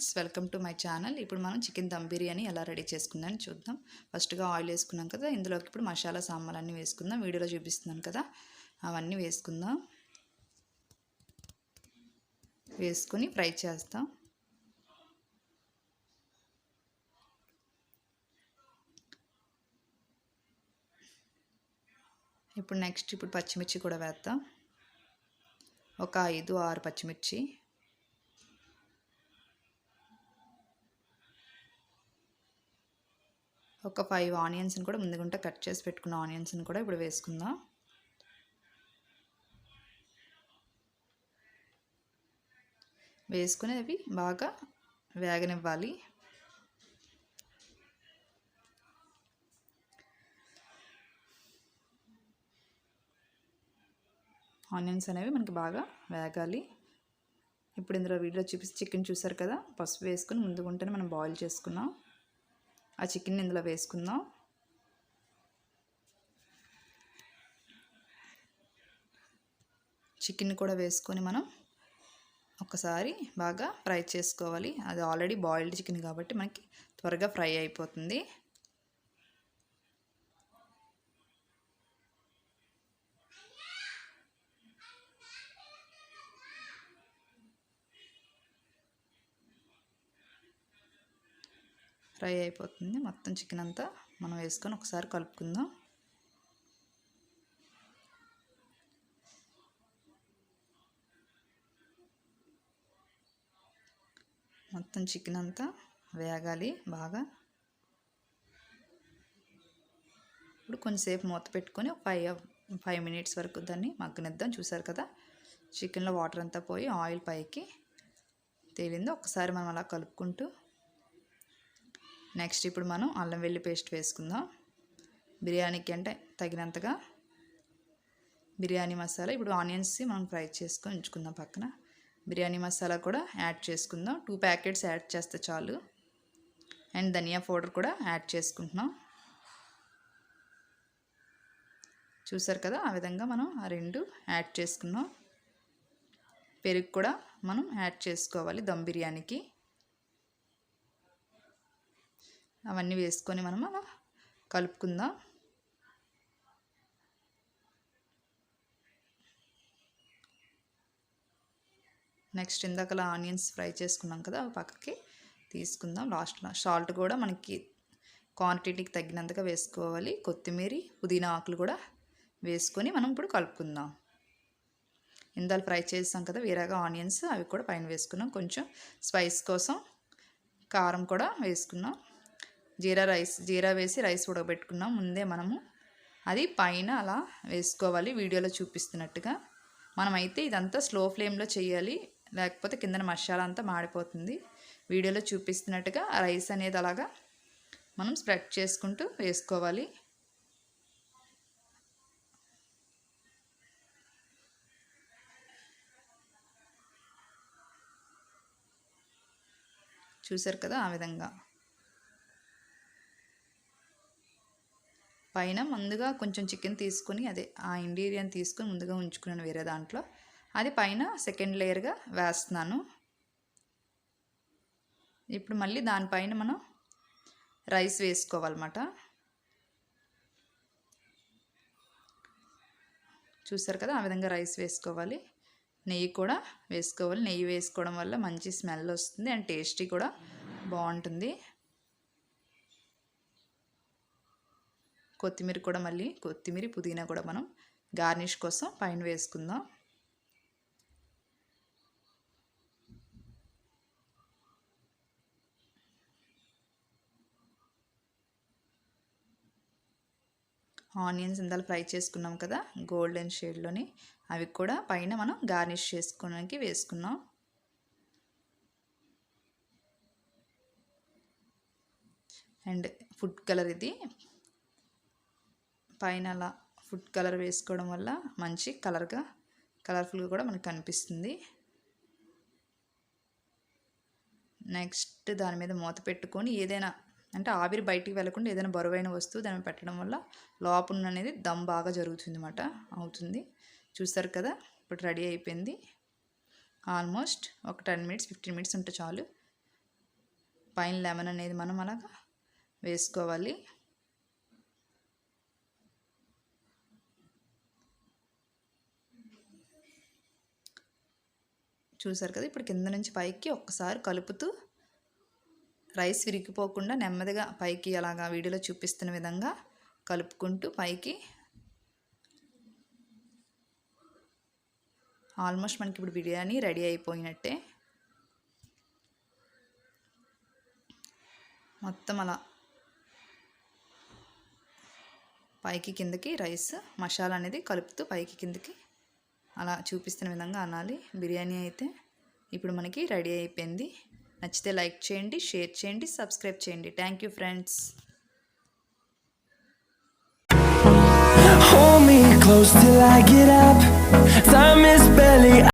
Friends, welcome to my channel. ఇప్పుడు మనం chicken dum biryani ఎలా రెడీ చేసుకుందాం చూద్దాం. ఫస్ట్గా ఆయిల్ వేసుకున్నాం కదా, ఇందులోకి ఇప్పుడు మసాలా సామాన్లన్నీ వేసుకుందాం. వీడియోలో చూపిస్తున్నాను కదా, అవన్నీ వేసుకుందాం. వేసుకొని ఫ్రై చేస్తాం. ఇప్పుడు పచ్చిమిర్చి కూడా వేద్దాం. ఒక 5-6 పచ్చిమిర్చి, ఒక 5 ఆనియన్స్ని కూడా ముందుగుంటే కట్ చేసి పెట్టుకున్న ఆనియన్స్ని కూడా ఇప్పుడు వేసుకుందాం. వేసుకుని అవి బాగా వేగనివ్వాలి. ఆనియన్స్ అనేవి మనకి బాగా వేగాలి. ఇప్పుడు ఇందులో వీడియో చూపిస్తే చికెన్ చూసారు కదా, పసుపు వేసుకుని ముందుగుంటేనే మనం బాయిల్ చేసుకున్నాం. ఆ చికెన్ ఇందులో వేసుకుందాం. చికెన్ కూడా వేసుకొని మనం ఒకసారి బాగా ఫ్రై చేసుకోవాలి. అది ఆల్రెడీ బాయిల్డ్ చికెన్ కాబట్టి మనకి త్వరగా ఫ్రై అయిపోతుంది. మొత్తం చికెన్ అంతా మనం వేసుకొని ఒకసారి కలుపుకుందాం. మొత్తం చికెన్ అంతా వేగాలి బాగా. ఇప్పుడు కొంచెంసేపు మూత పెట్టుకొని ఒక 5 మినిట్స్ వరకు దాన్ని మగ్గనిద్దాం. చూసారు కదా, చికెన్లో వాటర్ అంతా పోయి ఆయిల్ పైకి తేలిందో. ఒకసారి మనం అలా కలుపుకుంటూ నెక్స్ట్ ఇప్పుడు మనం అల్లం వెల్లుల్లి పేస్ట్ వేసుకుందాం. బిర్యానీకి అంటే తగినంతగా బిర్యానీ మసాలా. ఇప్పుడు ఆనియన్స్ మనం ఫ్రై చేసుకొని ఉంచుకుందాం పక్కన. బిర్యానీ మసాలా కూడా యాడ్ చేసుకుందాం. 2 ప్యాకెట్స్ యాడ్ చేస్తే చాలు. అండ్ ధనియా పౌడర్ కూడా యాడ్ చేసుకుంటున్నాం. చూసారు కదా, ఆ విధంగా మనం ఆ 2 యాడ్ చేసుకున్నాం. పెరుగు కూడా మనం యాడ్ చేసుకోవాలి దమ్ బిర్యానీకి. అవన్నీ వేసుకొని మనం అలా కలుపుకుందాం. నెక్స్ట్ ఇందాకలా ఆనియన్స్ ఫ్రై చేసుకున్నాం కదా, పక్కకి తీసుకుందాం. లాస్ట్లో సాల్ట్ కూడా మనకి క్వాంటిటీకి తగినంతగా వేసుకోవాలి. కొత్తిమీర, పుదీనా ఆకులు కూడా వేసుకొని మనం ఇప్పుడు కలుపుకుందాం. ఇందాక ఫ్రై చేసాం కదా వేరేగా ఆనియన్స్, అవి కూడా పైన వేసుకున్నాం. కొంచెం స్పైస్ కోసం కారం కూడా వేసుకున్నాం. జీరా వేసి రైస్ ఉడకబెట్టుకున్నాం ముందే మనము. అది పైన అలా వేసుకోవాలి వీడియోలో చూపిస్తున్నట్టుగా. మనమైతే ఇదంతా స్లో ఫ్లేమ్లో చేయాలి, లేకపోతే కిందన మసాలా అంతా మాడిపోతుంది. వీడియోలో చూపిస్తున్నట్టుగా రైస్ అనేది అలాగా మనం స్ప్రెడ్ చేసుకుంటూ వేసుకోవాలి. చూసారు కదా, ఆ విధంగా పైన ముందుగా కొంచెం చికెన్ తీసుకొని, అదే ఆ ఇంగ్రీడియంట్ తీసుకొని ముందుగా ఉంచుకున్నాను వేరే దాంట్లో. అది పైన సెకండ్ లేయర్గా వేస్తున్నాను. ఇప్పుడు మళ్ళీ దానిపైన మనం రైస్ వేసుకోవాలన్నమాట. చూసారు కదా, ఆ విధంగా రైస్ వేసుకోవాలి. నెయ్యి కూడా వేసుకోవాలి. నెయ్యి వేసుకోవడం వల్ల మంచి స్మెల్ వస్తుంది అండ్ టేస్టీ కూడా బాగుంటుంది. కొత్తిమీర పుదీనా కూడా మనం గార్నిష్ కోసం పైన వేసుకుందాం. ఆనియన్స్ ఇందాక ఫ్రై చేసుకున్నాం కదా గోల్డెన్ షేడ్లోని, అవి కూడా పైన మనం గార్నిష్ చేసుకోవడానికి వేసుకున్నాం. అండ్ ఫుడ్ కలర్, ఇది పైన అలా ఫుడ్ కలర్ వేసుకోవడం వల్ల మంచి కలర్ఫుల్గా కూడా మనకు కనిపిస్తుంది. నెక్స్ట్ దాని మీద మూత పెట్టుకొని ఏదైనా అంటే ఆవిరి బయటికి వెళ్ళకుండా ఏదైనా బరువైన వస్తువు దాన్ని పెట్టడం వల్ల లోపల అనేది దమ్ బాగా అవుతుంది. చూస్తారు కదా, ఇప్పుడు రెడీ అయిపోయింది. ఆల్మోస్ట్ ఒక 10 మినిట్స్ 15 మినిట్స్ ఉంటే చాలు. పైన లెమన్ అనేది మనం అలాగా వేసుకోవాలి. చూసారు కదా, ఇప్పుడు కింద నుంచి పైకి ఒక్కసారి కలుపుతూ రైస్ విరిగిపోకుండా నెమ్మదిగా పైకి అలాగా వీడియోలో చూపిస్తున్న విధంగా కలుపుకుంటూ పైకి ఆల్మోస్ట్ మనకి ఇప్పుడు బిర్యానీ రెడీ అయిపోయినట్టే. మొత్తం అలా పైకి కిందకి రైస్ మసాలా అనేది కలుపుతూ పైకి కిందకి అలా చూపిస్తున్న విధంగా అనాలి. బిర్యానీ అయితే ఇప్పుడు మనకి రెడీ అయిపోయింది. నచ్చితే లైక్ చేయండి, షేర్ చేయండి, సబ్స్క్రైబ్ చేయండి. Thank you friends. Hold me close till I get up.